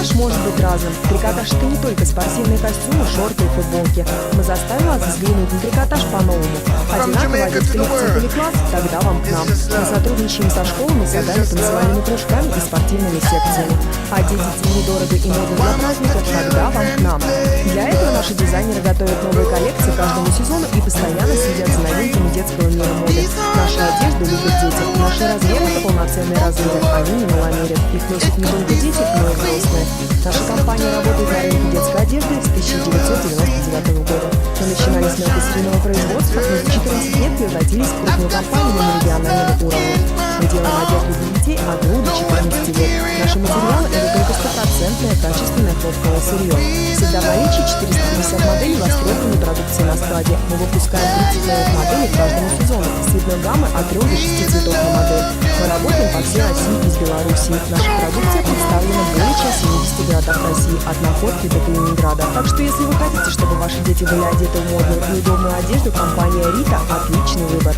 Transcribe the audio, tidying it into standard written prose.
Трикотаж может быть разным. Трикотаж – это не только спортивные костюмы, шорты и футболки. Мы заставим вас взглянуть на трикотаж по-новому. Одинаково одеть коллектив или класс? Тогда вам к нам. Мы сотрудничаем со школами, садами, танцевальными кружками и спортивными секциями. Одеть детей недорого и модно для праздников? Тогда вам к нам. Для этого наши дизайнеры готовят новые коллекции каждому сезону и постоянно следят за новинками детского мира моды. Нашу одежду любят дети. Наши размеры – это полноценные размеры. Они не маломерят. Их носят не только дети, но и взрослые. Наша компания работает на рынке детской одежды с 1999 года. Мы начинали с серийного производства, но за 14 лет превратились в крупную компанию на региональном уровне. Мы делаем одежду для детей от 2 до 14 лет. Наши материалы – это только стопроцентное качественное хлопковое сырье. Всегда в наличии 450 моделей востребованной продукции на складе. Мы выпускаем 30 новых моделей к каждому сезону с цветной гаммой от 3 до 6 цветов на модель. Мы работаем по всей России и из Беларуси. Наша продукция представлена в более чем 70 городах России, от Находки до Калининграда. Так что если вы хотите, чтобы ваши дети были одеты в модную и удобную одежду, компания Рита – отличный выбор.